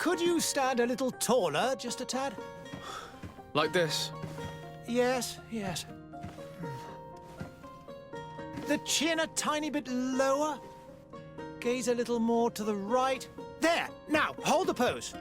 Could you stand a little taller, just a tad? Like this? Yes, yes. The chin a tiny bit lower. Gaze a little more to the right. There! Now, hold the pose.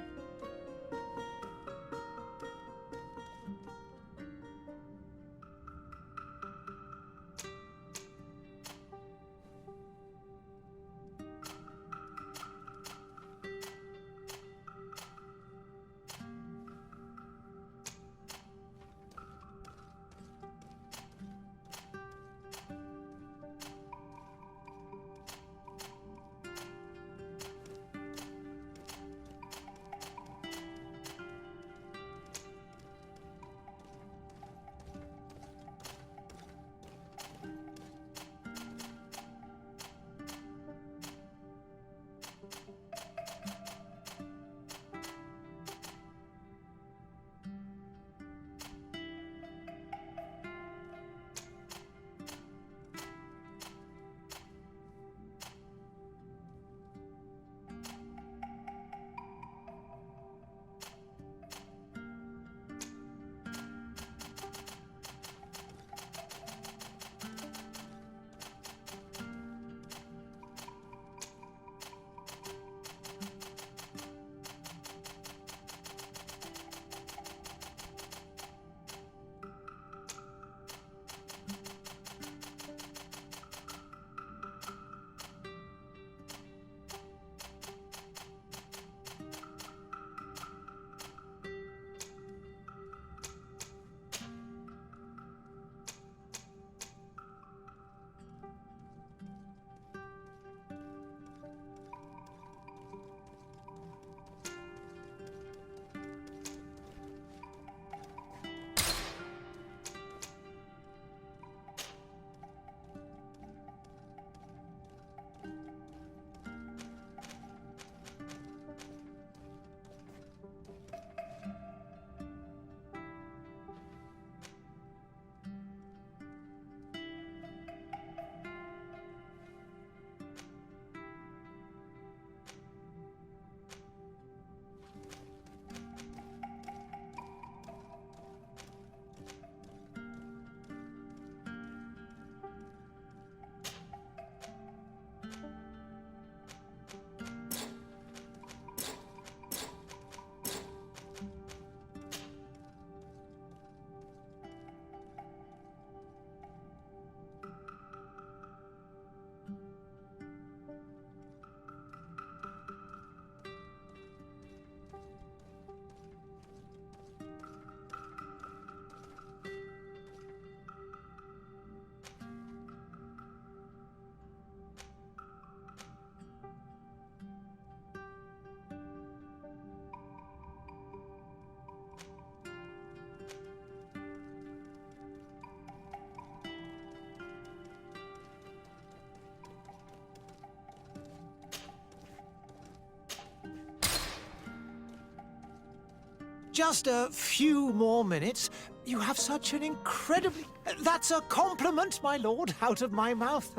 Just a few more minutes. You have such an incredibly... That's a compliment, my lord, out of my mouth.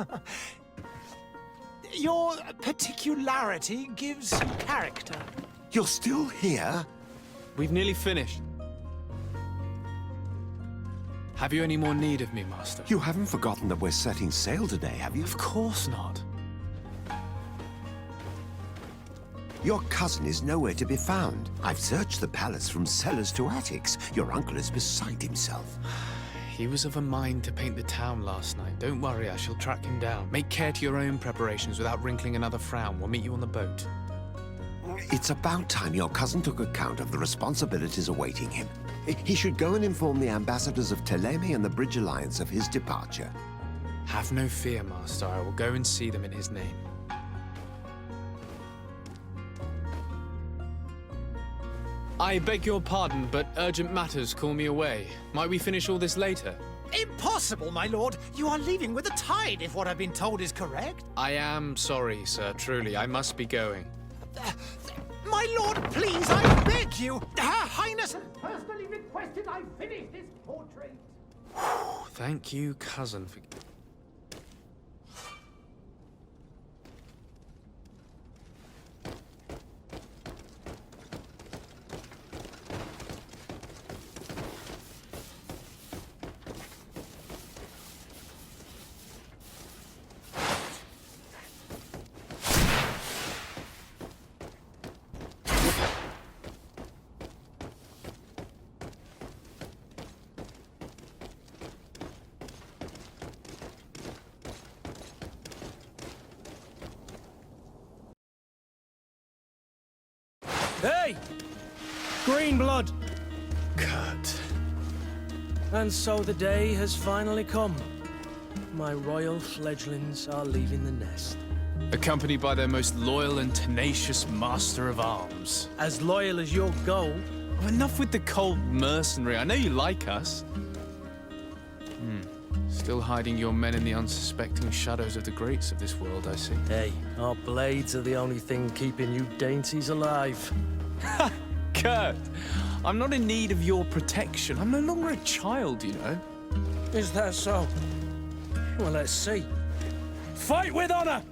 Your particularity gives character. You're still here? We've nearly finished. Have you any more need of me, Master? You haven't forgotten that we're setting sail today, have you? Of course not. Your cousin is nowhere to be found. I've searched the palace from cellars to attics. Your uncle is beside himself. He was of a mind to paint the town last night. Don't worry, I shall track him down. Make care to your own preparations without wrinkling another frown. We'll meet you on the boat. It's about time your cousin took account of the responsibilities awaiting him. He should go and inform the ambassadors of Telemi and the Bridge Alliance of his departure. Have no fear, Master. I will go and see them in his name. I beg your pardon, but urgent matters call me away. Might we finish all this later? Impossible, my lord. You are leaving with the tide, if what I've been told is correct. I am sorry, sir. Truly, I must be going. My lord, please, I beg you. Her Highness has personally requested I finish this portrait. Thank you, cousin, for... Hey! Green blood! Kurt. And so the day has finally come. My royal fledglings are leaving the nest. Accompanied by their most loyal and tenacious master of arms. As loyal as you'll go. Oh, enough with the cold mercenary. I know you like us. Still hiding your men in the unsuspecting shadows of the greats of this world, I see. Hey, our blades are the only thing keeping you dainties alive. Kurt, I'm not in need of your protection. I'm no longer a child, you know. Is that so? Well, let's see. Fight with honor!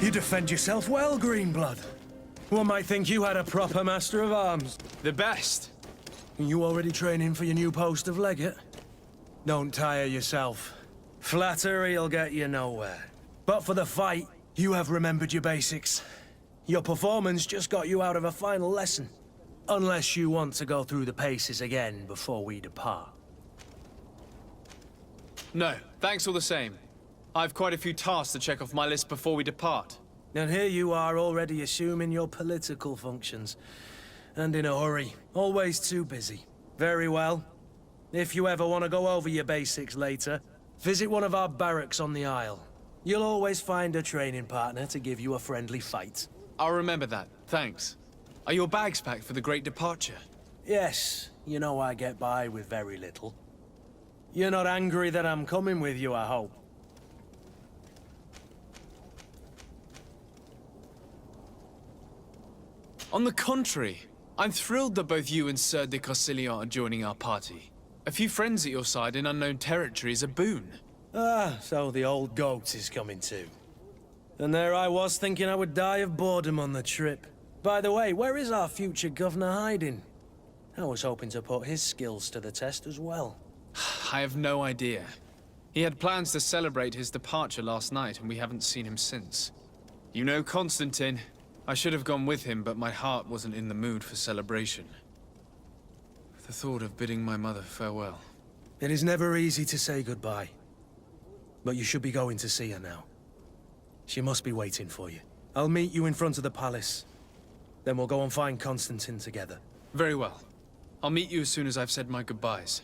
You defend yourself well, Greenblood. One might think you had a proper master of arms. The best. You already training for your new post of legate? Don't tire yourself. Flattery'll get you nowhere. But for the fight, you have remembered your basics. Your performance just got you out of a final lesson. Unless you want to go through the paces again before we depart. No, thanks all the same. I've quite a few tasks to check off my list before we depart. And here you are already assuming your political functions. And in a hurry. Always too busy. Very well. If you ever want to go over your basics later, visit one of our barracks on the Isle. You'll always find a training partner to give you a friendly fight. I'll remember that, thanks. Are your bags packed for the great departure? Yes, you know I get by with very little. You're not angry that I'm coming with you, I hope. On the contrary, I'm thrilled that both you and Sir de Corsilian are joining our party. A few friends at your side in unknown territory is a boon. Ah, so the old goat is coming too. And there I was thinking I would die of boredom on the trip. By the way, where is our future governor hiding? I was hoping to put his skills to the test as well. I have no idea. He had plans to celebrate his departure last night, and we haven't seen him since. You know Constantine. I should have gone with him, but my heart wasn't in the mood for celebration. The thought of bidding my mother farewell. It is never easy to say goodbye. But you should be going to see her now. She must be waiting for you. I'll meet you in front of the palace. Then we'll go and find Constantine together. Very well. I'll meet you as soon as I've said my goodbyes.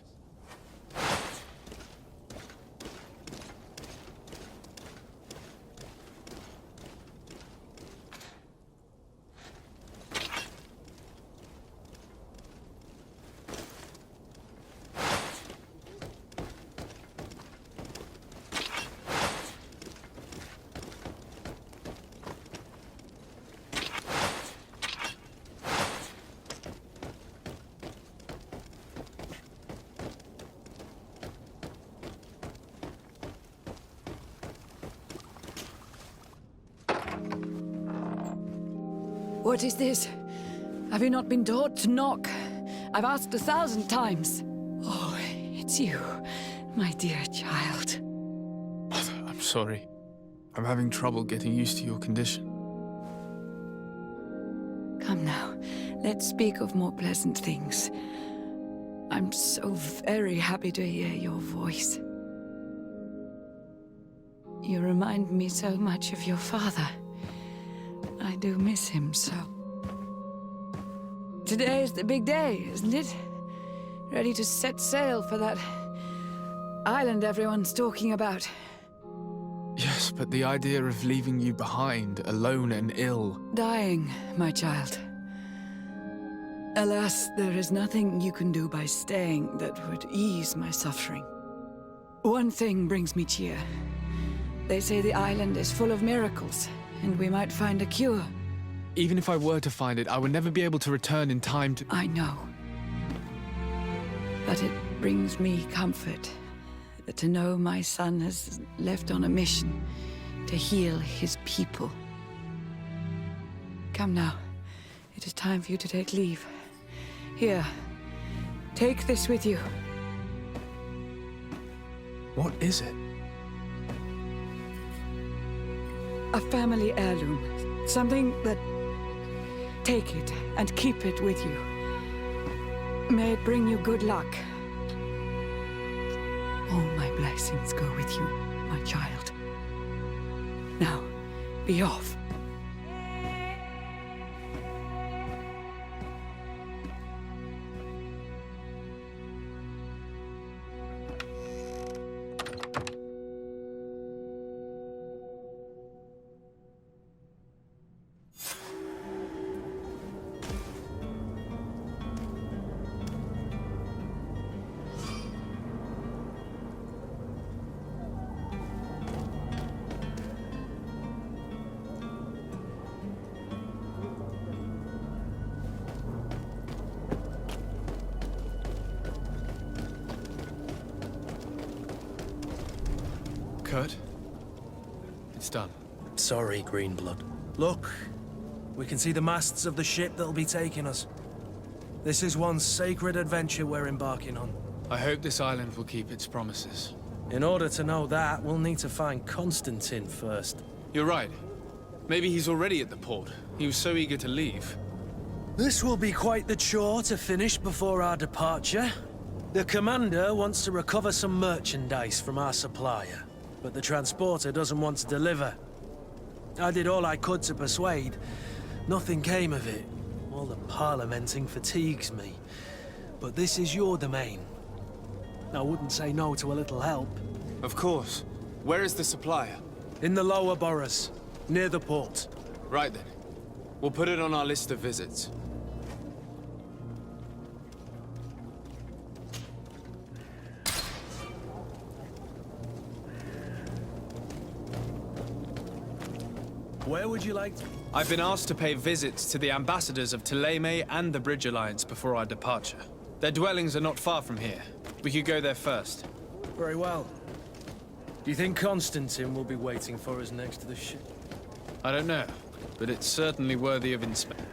What is this? Have you not been taught to knock? I've asked 1,000 times. Oh, it's you, my dear child. I'm sorry. I'm having trouble getting used to your condition. Come now, Let's speak of more pleasant things. I'm so very happy to hear your voice. You remind me so much of your father. I do miss him so. Today is the big day, isn't it? Ready to set sail for that island everyone's talking about. Yes, but the idea of leaving you behind, alone and ill... Dying, my child. Alas, there is nothing you can do by staying that would ease my suffering. One thing brings me cheer. They say the island is full of miracles, and we might find a cure. Even if I were to find it, I would never be able to return in time to... I know. But it brings me comfort to know my son has left on a mission to heal his people. Come now. It is time for you to take leave. Here, take this with you. What is it? A family heirloom. Something that... Take it and keep it with you. May it bring you good luck. All my blessings go with you, my child. Now, be off. Kurt? It's done. Sorry, Greenblood. Look, we can see the masts of the ship that'll be taking us. This is one sacred adventure we're embarking on. I hope this island will keep its promises. In order to know that, we'll need to find Constantine first. You're right. Maybe he's already at the port. He was so eager to leave. This will be quite the chore to finish before our departure. The commander wants to recover some merchandise from our supplier, but the transporter doesn't want to deliver. I did all I could to persuade. Nothing came of it. All the parliamenting fatigues me. But this is your domain. I wouldn't say no to a little help. Of course. Where is the supplier? In the lower boroughs, near the port. Right then. We'll put it on our list of visits. Where would you like to... I've been asked to pay visits to the ambassadors of Thélème and the Bridge Alliance before our departure. Their dwellings are not far from here. We could go there first. Very well. Do you think Constantine will be waiting for us next to the ship? I don't know, but it's certainly worthy of inspection.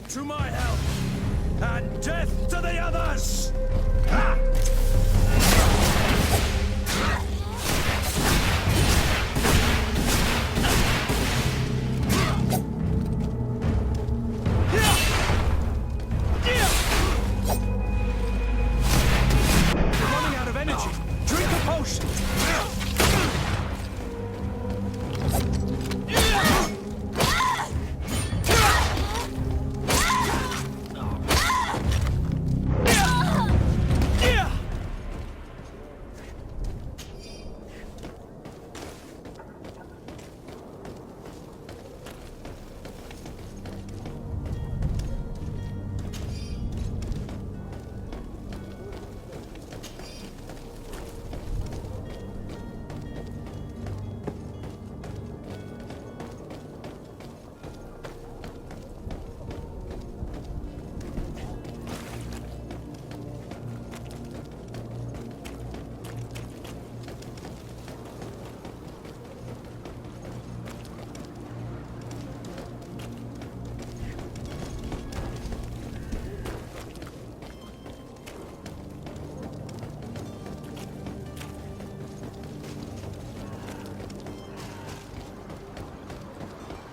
To my help! And death to the others! Running out of energy. Drink a potion.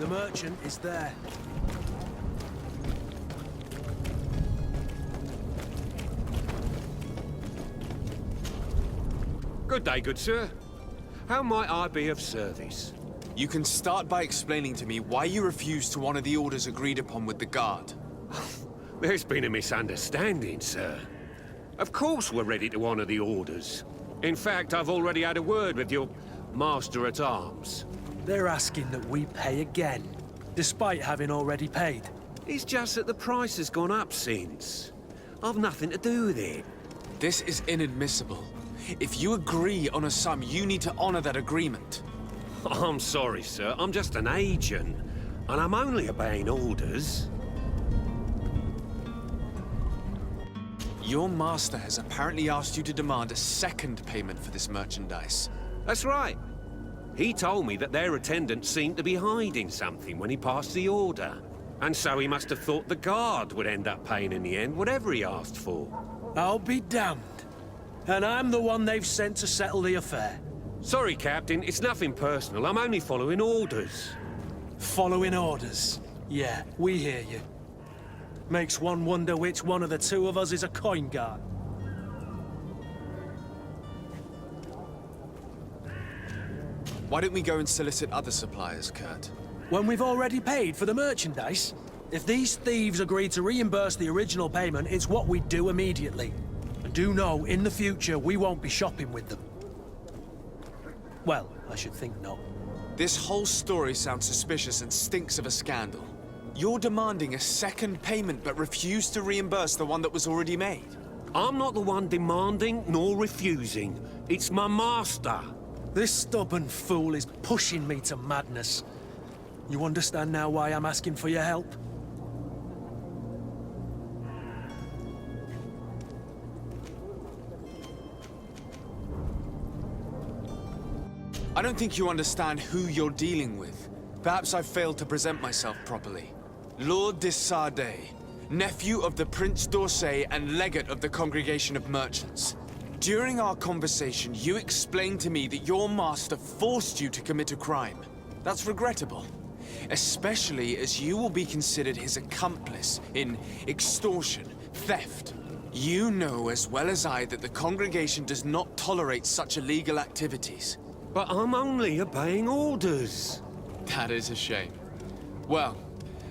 The merchant is there. Good day, good sir. How might I be of service? You can start by explaining to me why you refused to honor the orders agreed upon with the guard. There's been a misunderstanding, sir. Of course we're ready to honor the orders. In fact, I've already had a word with your master-at-arms. They're asking that we pay again, despite having already paid. It's just that the price has gone up since. I've nothing to do with it. This is inadmissible. If you agree on a sum, you need to honor that agreement. I'm sorry, sir. I'm just an agent. And I'm only obeying orders. Your master has apparently asked you to demand a second payment for this merchandise. That's right. He told me that their attendant seemed to be hiding something when he passed the order. And so he must have thought the guard would end up paying in the end, whatever he asked for. I'll be damned. And I'm the one they've sent to settle the affair. Sorry, Captain. It's nothing personal. I'm only following orders. Following orders. Yeah, we hear you. Makes one wonder which one of the two of us is a coin guard. Why don't we go and solicit other suppliers, Kurt? When we've already paid for the merchandise? If these thieves agree to reimburse the original payment, it's what we do immediately. And do know, in the future, we won't be shopping with them. Well, I should think not. This whole story sounds suspicious and stinks of a scandal. You're demanding a second payment but refuse to reimburse the one that was already made. I'm not the one demanding nor refusing. It's my master. This stubborn fool is pushing me to madness. You understand now why I'm asking for your help? I don't think you understand who you're dealing with. Perhaps I failed to present myself properly. Lord de Sardet, nephew of the Prince d'Orsay and legate of the Congregation of Merchants. During our conversation, you explained to me that your master forced you to commit a crime. That's regrettable, especially as you will be considered his accomplice in extortion, theft. You know as well as I that the Congregation does not tolerate such illegal activities. But I'm only obeying orders. That is a shame. Well,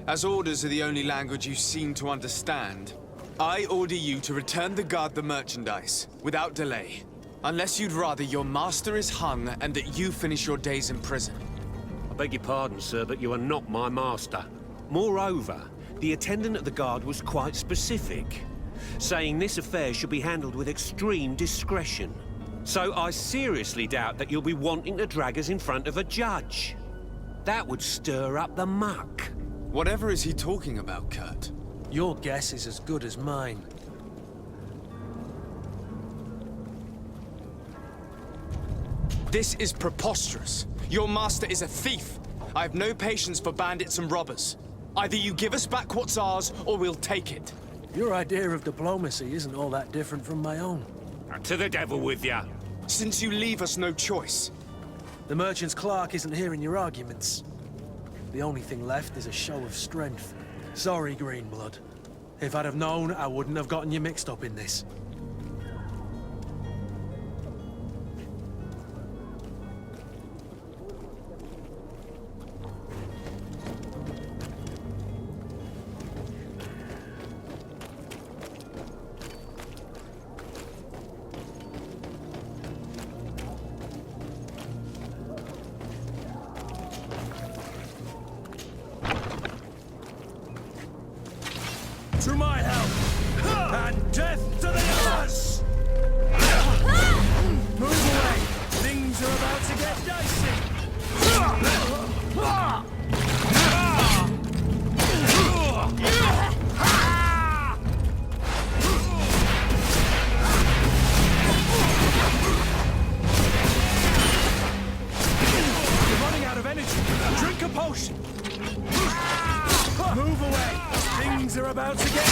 as orders are the only language you seem to understand, I order you to return the guard the merchandise, without delay. Unless you'd rather your master is hung and that you finish your days in prison. I beg your pardon, sir, but you are not my master. Moreover, the attendant at the guard was quite specific, saying this affair should be handled with extreme discretion. So I seriously doubt that you'll be wanting to drag us in front of a judge. That would stir up the muck. Whatever is he talking about, Kurt? Your guess is as good as mine. This is preposterous. Your master is a thief. I have no patience for bandits and robbers. Either you give us back what's ours, or we'll take it. Your idea of diplomacy isn't all that different from my own. To the devil with ya. Since you leave us no choice. The merchant's clerk isn't hearing your arguments. The only thing left is a show of strength. Sorry, Greenblood. If I'd have known, I wouldn't have gotten you mixed up in this. To my help! And death to the others! Move away! Things are about to get dicey! You're running out of energy. Drink a potion! Move away! Things are about to get...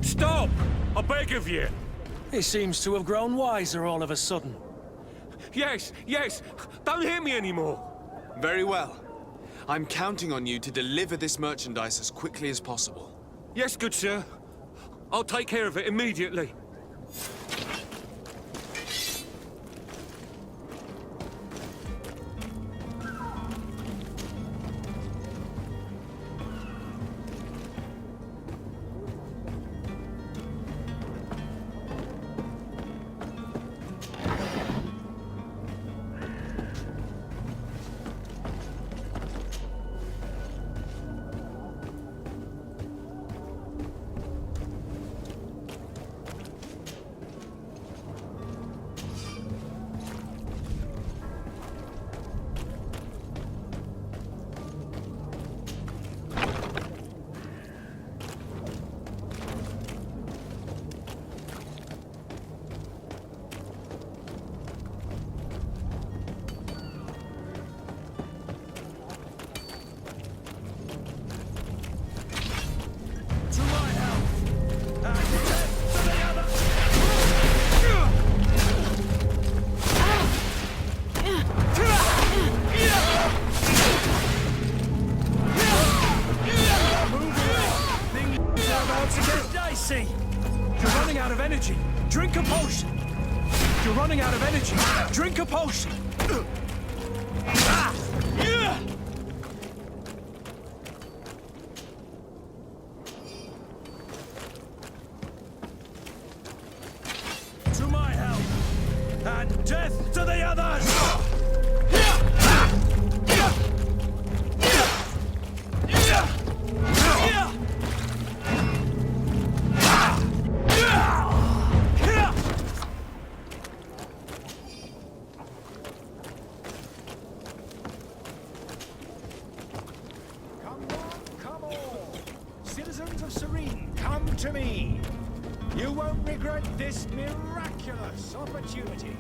Stop! I beg of you! He seems to have grown wiser all of a sudden. Yes, yes! Don't hit me anymore! Very well. I'm counting on you to deliver this merchandise as quickly as possible. Yes, good sir. I'll take care of it immediately. Dicey! You're running out of energy. Drink a potion. You're running out of energy. Drink a potion. To my help, and death to the others! Come all! Citizens of Serene, come to me! You won't regret this miraculous opportunity.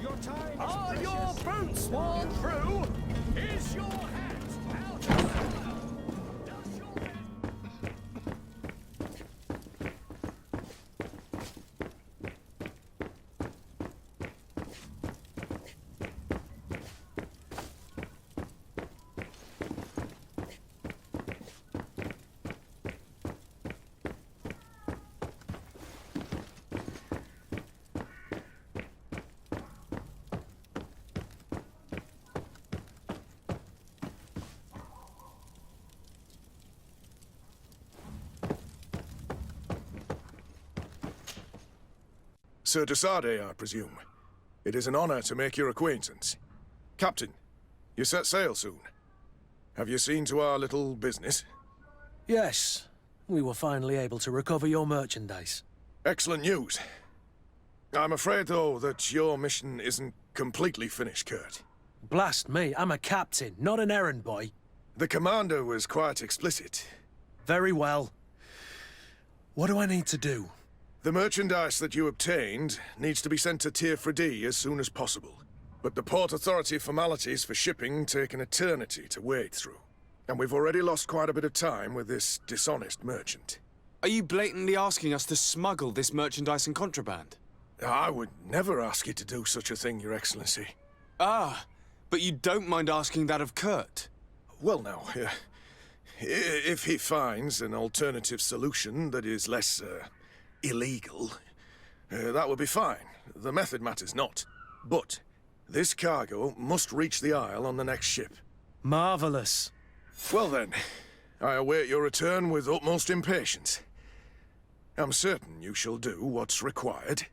Your time is Are precious. your boots worn through? Is your hat out of cellar? Does your head... Sir de Sardet, I presume. It is an honor to make your acquaintance. Captain, you set sail soon. Have you seen to our little business? Yes, we were finally able to recover your merchandise. Excellent news. I'm afraid, though, that your mission isn't completely finished, Kurt. Blast me, I'm a captain, not an errand boy. The commander was quite explicit. Very well. What do I need to do? The merchandise that you obtained needs to be sent to Tier 4D as soon as possible. But the Port Authority formalities for shipping take an eternity to wade through. And we've already lost quite a bit of time with this dishonest merchant. Are you blatantly asking us to smuggle this merchandise and contraband? I would never ask you to do such a thing, Your Excellency. Ah, but you don't mind asking that of Kurt? Well, now, if he finds an alternative solution that is less, illegal, that would be fine. The method matters not. But this cargo must reach the Isle on the next ship. Marvelous. Well then, I await your return with utmost impatience. I'm certain you shall do what's required.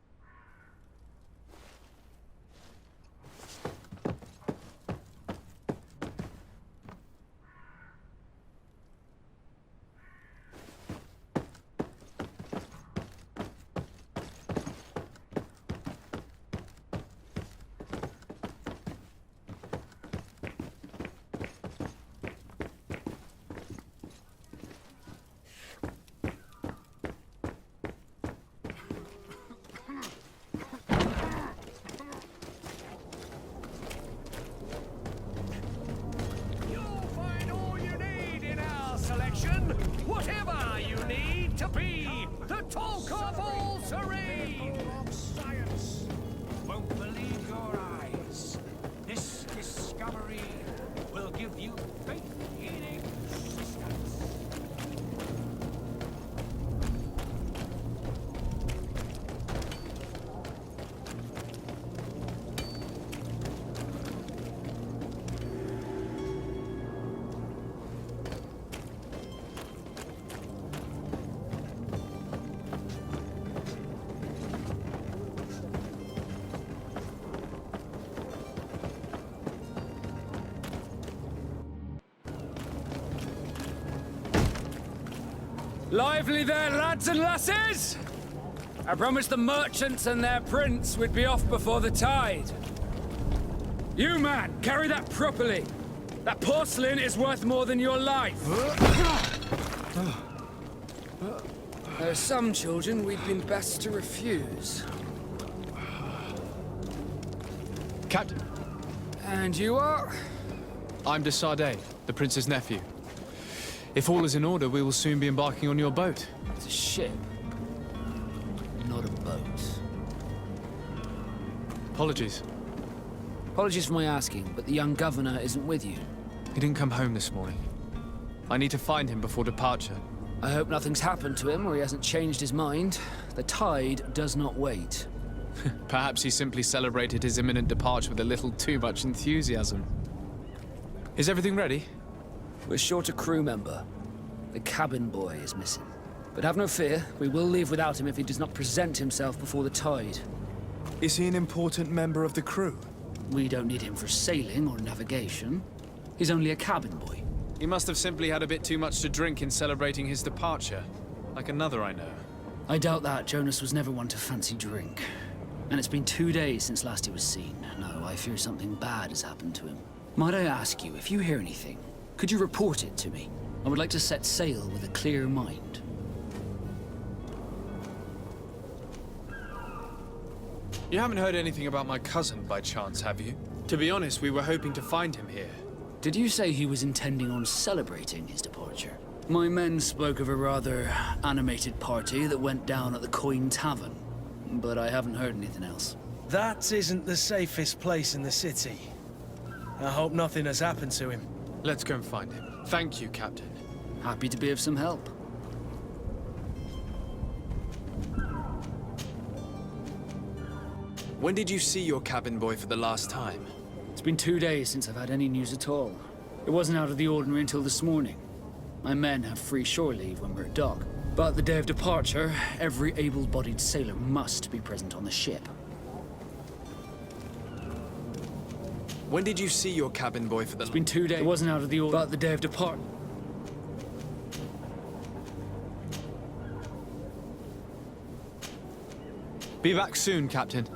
Whatever you need to be the talk of all Serene! Of science. Won't believe your eyes. This discovery will give give you faith in existence. Lively there, lads and lasses! I promised the merchants and their prince we'd be off before the tide. You, man, carry that properly. That porcelain is worth more than your life. There are some children we'd been best to refuse. Captain, And you are? I'm de Sardet, the prince's nephew. If all is in order, we will soon be embarking on your boat. It's a ship, not a boat. Apologies. Apologies for my asking, but the young governor isn't with you. He didn't come home this morning. I need to find him before departure. I hope nothing's happened to him or he hasn't changed his mind. The tide does not wait. Perhaps he simply celebrated his imminent departure with a little too much enthusiasm. Is everything ready? We're short a crew member. The cabin boy is missing. But have no fear, we will leave without him if he does not present himself before the tide. Is he an important member of the crew? We don't need him for sailing or navigation. He's only a cabin boy. He must have simply had a bit too much to drink in celebrating his departure. Like another I know. I doubt that. Jonas was never one to fancy drink. And it's been 2 days since last he was seen. No, I fear something bad has happened to him. Might I ask you, if you hear anything, could you report it to me? I would like to set sail with a clear mind. You haven't heard anything about my cousin by chance, have you? To be honest, we were hoping to find him here. Did you say he was intending on celebrating his departure? My men spoke of a rather animated party that went down at the Coin Tavern, but I haven't heard anything else. That isn't the safest place in the city. I hope nothing has happened to him. Let's go and find him. Thank you, Captain. Happy to be of some help. When did you see your cabin boy for the last time? It's been 2 days since I've had any news at all. It wasn't out of the ordinary until this morning. My men have free shore leave when we're at dock. But the day of departure, every able-bodied sailor must be present on the ship. When did you see your cabin boy for the... It's been 2 days. It wasn't out of the ordinary. But the day of depart... Be back soon, Captain.